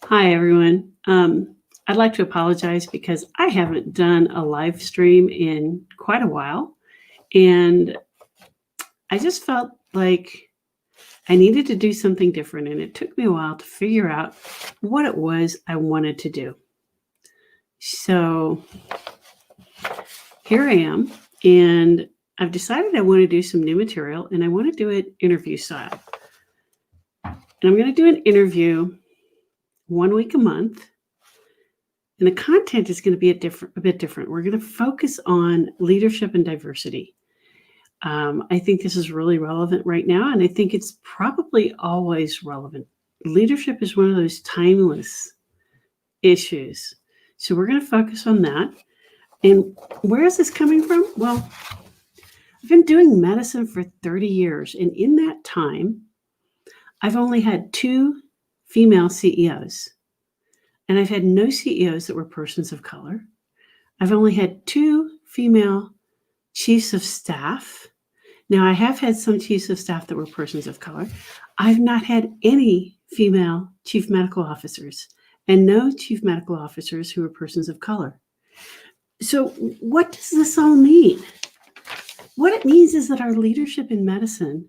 Hi, everyone. I'd like to apologize because I haven't done a live stream in quite a while. And I just felt like I needed to do something different. And it took me a while to figure out what it was I wanted to do. So here I am. And I've decided I want to do some new material and I want to do it interview style. And I'm going to do an interview 1 week a month. And the content is going to be a bit different. We're going to focus on leadership and diversity. I think this is really relevant right now, and I think it's probably always relevant. Leadership is one of those timeless issues. So we're going to focus on that. And where is this coming from? Well, I've been doing medicine for 30 years, and in that time, I've only had 2 female CEOs. And I've had no CEOs that were persons of color. I've only had 2 female chiefs of staff. Now, I have had some chiefs of staff that were persons of color. I've not had any female chief medical officers and no chief medical officers who are persons of color. So what does this all mean? What it means is that our leadership in medicine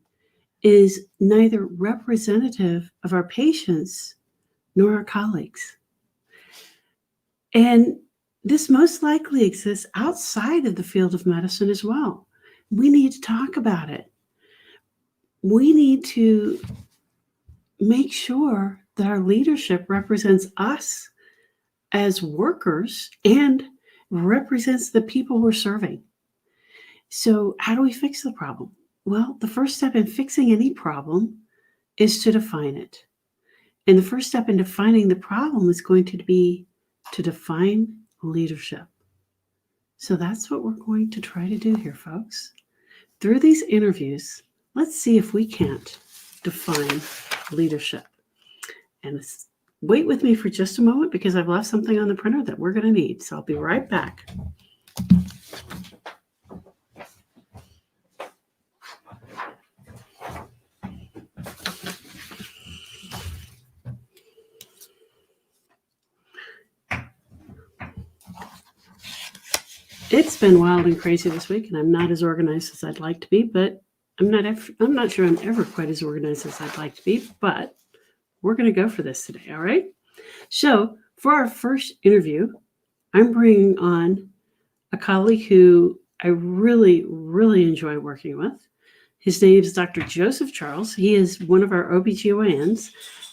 is neither representative of our patients nor our colleagues. And this most likely exists outside of the field of medicine as well. We need to talk about it. We need to make sure that our leadership represents us as workers and represents the people we're serving. So how do we fix the problem? Well, the first step in fixing any problem is to define it. And the first step in defining the problem is going to be to define leadership. So that's what we're going to try to do here, folks. Through these interviews, let's see if we can't define leadership. And wait with me for just a moment because I've left something on the printer that we're going to need. So I'll be right back. It's been wild and crazy this week, and I'm not as organized as I'd like to be, but I'm not sure I'm ever quite as organized as I'd like to be, but we're going to go for this today, all right? So for our first interview, I'm bringing on a colleague who I really, really enjoy working with. His name is Dr. Joseph Charles. He is one of our OBGYNs,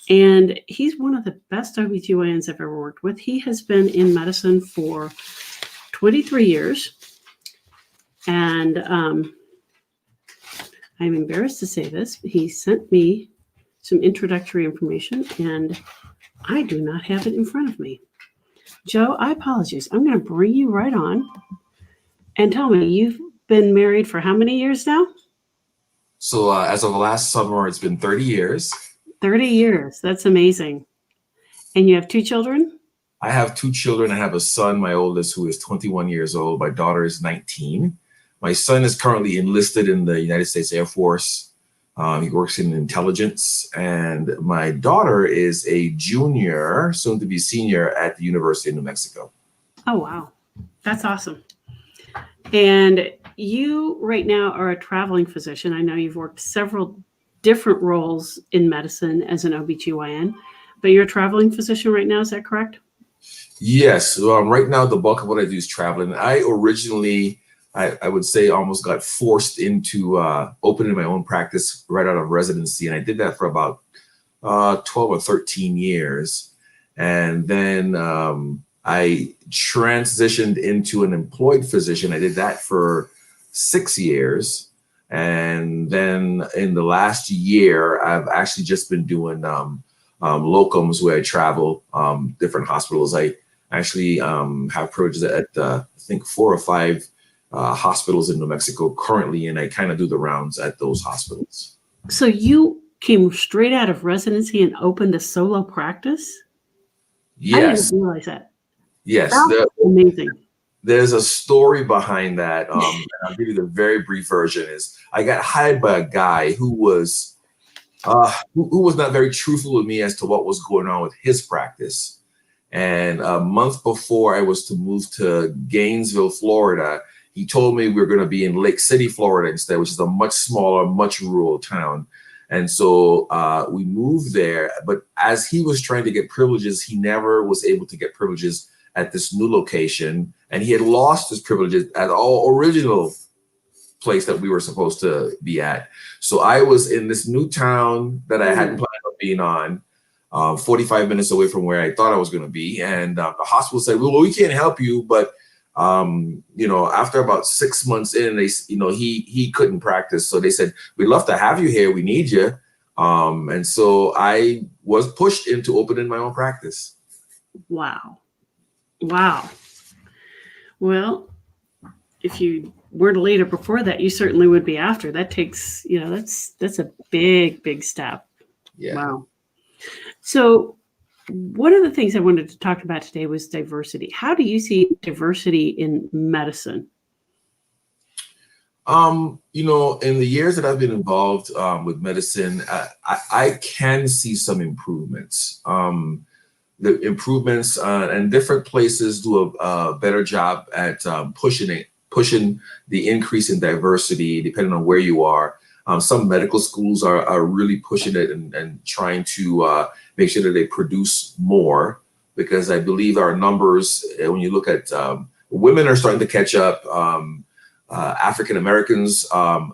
and he's one of the best OBGYNs I've ever worked with. He has been in medicine for 23 years. And I'm embarrassed to say this, but he sent me some introductory information and I do not have it in front of me. Joe, I apologize. I'm going to bring you right on and tell me, you've been married for how many years now? So as of last summer, it's been 30 years. 30 years. That's amazing. And you have 2 children? I have 2 children. I have a son, my oldest, who is 21 years old. My daughter is 19. My son is currently enlisted in the United States Air Force. He works in intelligence. And my daughter is a junior, soon to be senior, at the University of New Mexico. Oh, wow. That's awesome. And you right now are a traveling physician. I know you've worked several different roles in medicine as an OBGYN, but you're a traveling physician right now. Is that correct? Yes. Right now, the bulk of what I do is traveling. I originally, I would say, almost got forced into opening my own practice right out of residency. And I did that for about 12 or 13 years. And then I transitioned into an employed physician. I did that for 6 years. And then in the last year, I've actually just been doing locums where I travel different hospitals. I actually have privileges at I think 4 or 5 hospitals in New Mexico currently, and I kind of do the rounds at those hospitals. So you came straight out of residency and opened a solo practice? Yes. I didn't realize that. Yes. That's amazing. There's a story behind that. And I'll give you the very brief version. Is I got hired by a guy who was who was not very truthful with me as to what was going on with his practice. And a month before I was to move to Gainesville, Florida, he told me we were going to be in Lake City, Florida instead, which is a much smaller, much rural town. And so we moved there. But as he was trying to get privileges, he never was able to get privileges at this new location. And he had lost his privileges at all original place that we were supposed to be at. So I was in this new town that I hadn't planned on being on, 45 minutes away from where I thought I was going to be. And the hospital said, well, we can't help you. But, you know, after about 6 months in, they, you know, he couldn't practice. So they said, we'd love to have you here. We need you. And so I was pushed into opening my own practice. Wow. Wow. Well, if you weren't a leader before that, you certainly would be after. That takes, you know, that's a big, big step. Yeah. Wow. So one of the things I wanted to talk about today was diversity. How do you see diversity in medicine? You know, in the years that I've been involved with medicine, I can see some improvements. The improvements and different places do a better job at pushing the increase in diversity, depending on where you are. Some medical schools are really pushing it and trying to make sure that they produce more, because I believe our numbers, when you look at women are starting to catch up. African Americans,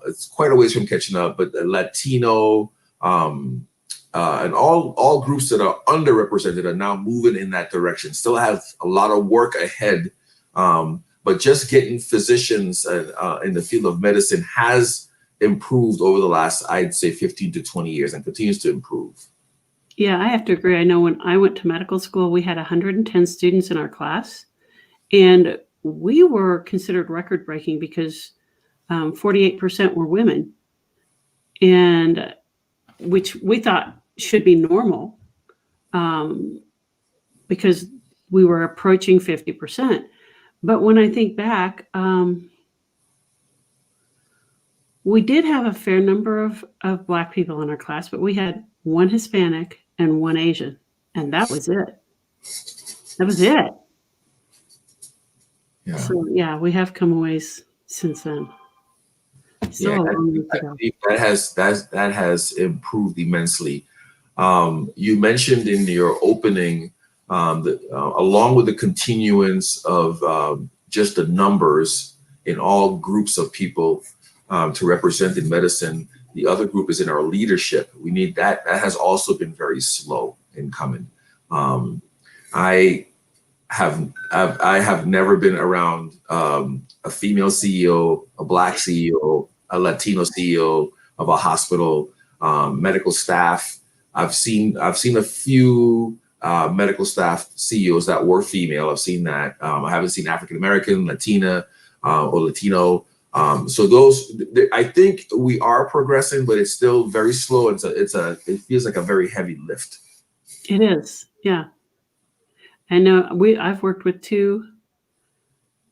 it's quite a ways from catching up, but Latino and all groups that are underrepresented are now moving in that direction. Still have a lot of work ahead, but just getting physicians in the field of medicine has improved over the last, I'd say, 15 to 20 years, and continues to improve. Yeah, I have to agree. I know when I went to medical school, we had 110 students in our class, and we were considered record-breaking because 48% were women, and which we thought should be normal because we were approaching 50%. But when I think back, we did have a fair number of Black people in our class, but we had one Hispanic and one Asian, and that was it. That was it. Yeah. So yeah, we have come a ways since then. Still a long way to go. That has improved immensely. You mentioned in your opening that along with the continuance of just the numbers in all groups of people to represent in medicine, the other group is in our leadership. We need that. That has also been very slow in coming. I have never been around a female CEO, a Black CEO, a Latino CEO of a hospital, medical staff. I've seen a few medical staff CEOs that were female. I've seen that. I haven't seen African American, Latina, or Latino. So those, I think we are progressing, but it's still very slow. It feels like a very heavy lift. It is, yeah. I know I've worked with 2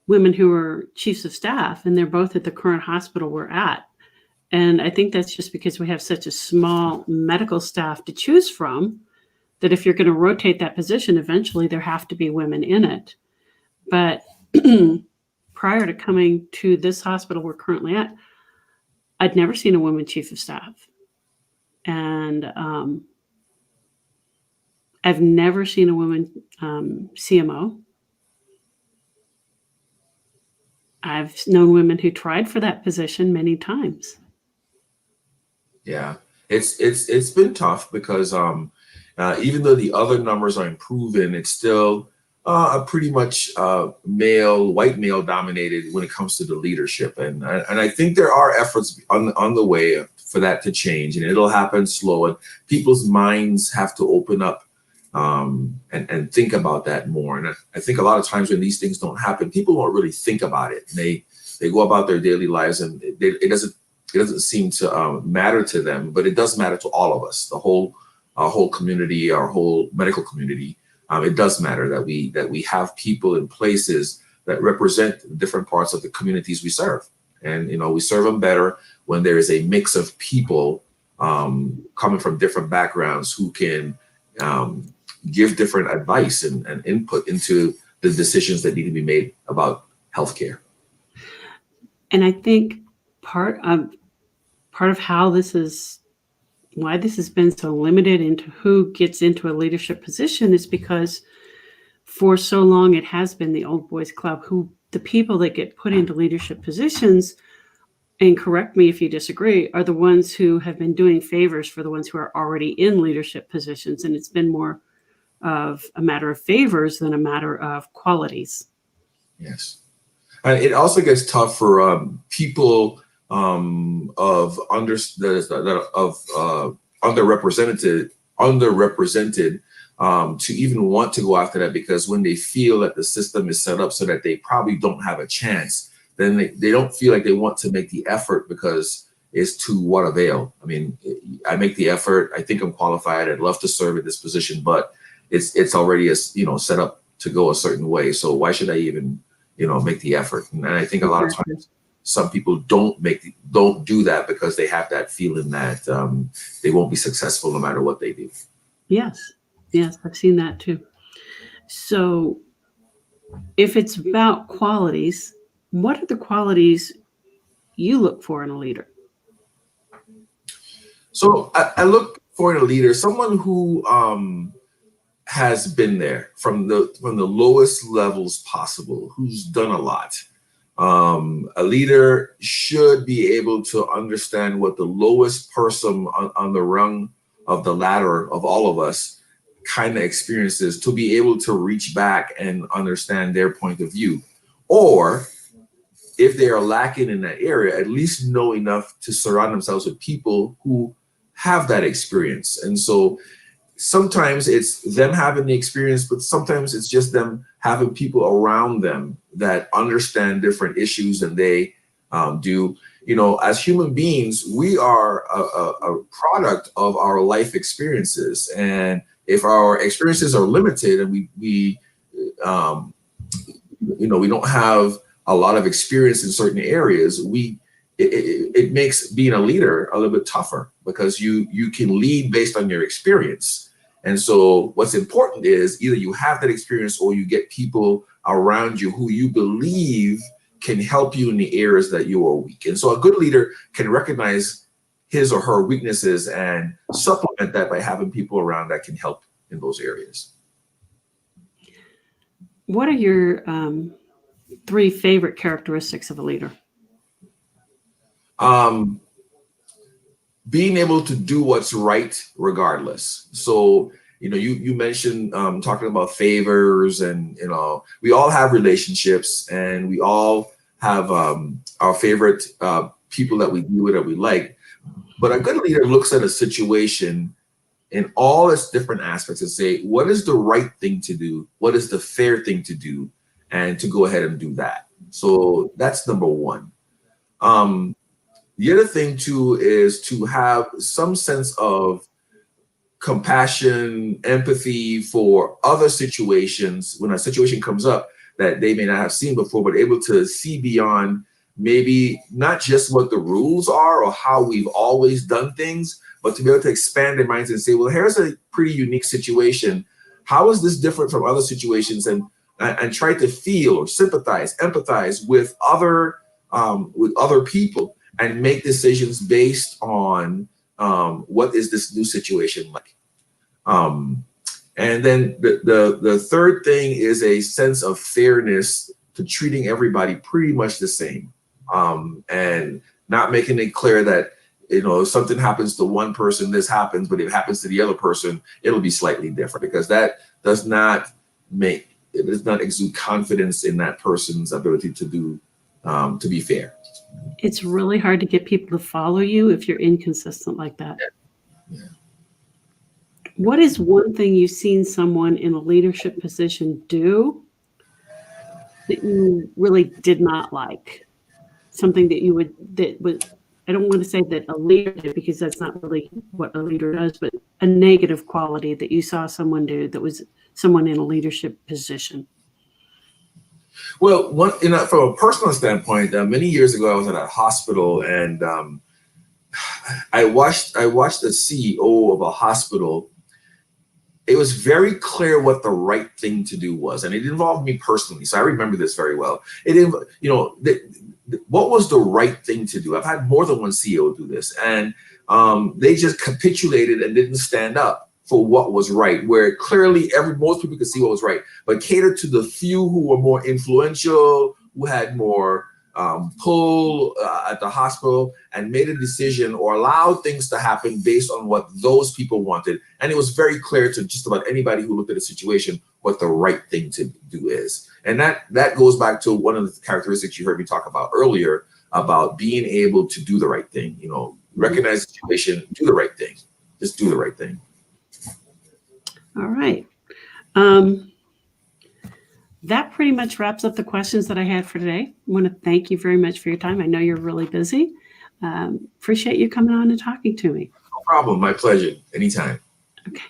women who are chiefs of staff, and they're both at the current hospital we're at. And I think that's just because we have such a small medical staff to choose from, that if you're going to rotate that position, eventually there have to be women in it. But prior to coming to this hospital we're currently at, I'd never seen a woman chief of staff. And I've never seen a woman CMO. I've known women who tried for that position many times. Yeah, it's been tough because even though the other numbers are improving, it's still pretty much white male dominated when it comes to the leadership. And I think there are efforts on the way for that to change, and it'll happen slow. And people's minds have to open up and think about that more. And I think a lot of times when these things don't happen, people don't really think about it. They go about their daily lives, and it doesn't seem to matter to them, but it does matter to all of us, our whole community, our whole medical community. It does matter that we have people in places that represent different parts of the communities we serve. And, you know, we serve them better when there is a mix of people coming from different backgrounds who can give different advice and input into the decisions that need to be made about healthcare. And I think part of how why this has been so limited into who gets into a leadership position is because for so long it has been the old boys club, who the people that get put into leadership positions, and correct me if you disagree, are the ones who have been doing favors for the ones who are already in leadership positions. And it's been more of a matter of favors than a matter of qualities. Yes. And it also gets tough for people of underrepresented to even want to go after that, because when they feel that the system is set up so that they probably don't have a chance, then they don't feel like they want to make the effort, because it's to what avail. I mean, I make the effort. I think I'm qualified. I'd love to serve in this position, but it's already set up to go a certain way. So why should I even make the effort? And I think a lot of times some people don't do that because they have that feeling that they won't be successful no matter what they do. Yes, I've seen that too. So if it's about qualities, what are the qualities you look for in a leader? So I look for in a leader someone who has been there from the lowest levels possible, who's done a lot. A leader should be able to understand what the lowest person on the rung of the ladder of all of us kind of experiences, to be able to reach back and understand their point of view. Or if they are lacking in that area, at least know enough to surround themselves with people who have that experience. And so sometimes it's them having the experience, but sometimes it's just them having people around them that understand different issues than they do. As human beings, we are a product of our life experiences. And if our experiences are limited and we don't have a lot of experience in certain areas, it makes being a leader a little bit tougher, because you can lead based on your experience. And so what's important is either you have that experience or you get people around you who you believe can help you in the areas that you are weak. And so a good leader can recognize his or her weaknesses and supplement that by having people around that can help in those areas. What are your 3 favorite characteristics of a leader? Being able to do what's right regardless. So, you mentioned talking about favors, and, we all have relationships and we all have our favorite people that we deal with, that we like. But a good leader looks at a situation in all its different aspects and say, what is the right thing to do? What is the fair thing to do? And to go ahead and do that. So that's number one. The other thing too is to have some sense of compassion, empathy for other situations when a situation comes up that they may not have seen before, but able to see beyond maybe not just what the rules are or how we've always done things, but to be able to expand their minds and say, well, here's a pretty unique situation. How is this different from other situations? And try to feel or sympathize, empathize with other people, and make decisions based on what is this new situation like. And then the third thing is a sense of fairness to treating everybody pretty much the same, and not making it clear that if something happens to one person, this happens, but if it happens to the other person, it'll be slightly different, because that does not exude confidence in that person's ability to do to be fair. It's really hard to get people to follow you if you're inconsistent like that. Yeah. What is one thing you've seen someone in a leadership position do that you really did not like? Something that I don't want to say that a leader did, because that's not really what a leader does, but a negative quality that you saw someone do that was someone in a leadership position. Well, from a personal standpoint, many years ago, I was at a hospital, and I watched the CEO of a hospital. It was very clear what the right thing to do was, and it involved me personally, so I remember this very well. What was the right thing to do? I've had more than one CEO do this, and they just capitulated and didn't stand up for what was right, where clearly most people could see what was right, but catered to the few who were more influential, who had more pull at the hospital, and made a decision or allowed things to happen based on what those people wanted. And it was very clear to just about anybody who looked at the situation what the right thing to do is. And that goes back to one of the characteristics you heard me talk about earlier about being able to do the right thing. Recognize the situation, do the right thing. Just do the right thing. All right. That pretty much wraps up the questions that I had for today. I want to thank you very much for your time. I know you're really busy. Appreciate you coming on and talking to me. No problem. My pleasure. Anytime. Okay.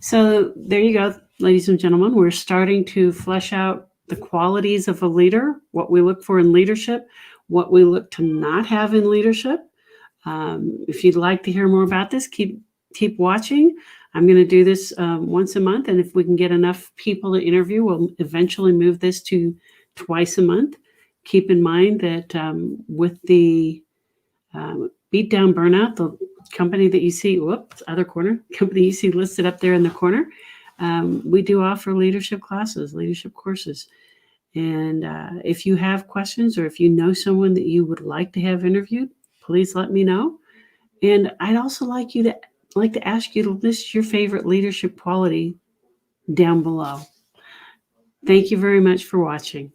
So there you go, ladies and gentlemen. We're starting to flesh out the qualities of a leader, what we look for in leadership, what we look to not have in leadership. If you'd like to hear more about this, keep watching. I'm going to do this once a month, and if we can get enough people to interview, we'll eventually move this to twice a month. Keep in mind that with the Beat Down Burnout, the company that you see, company you see listed up there in the corner, we do offer leadership classes, leadership courses. And if you have questions or if you know someone that you would like to have interviewed, please let me know. And I'd also like to ask you to list your favorite leadership quality down below. Thank you very much for watching.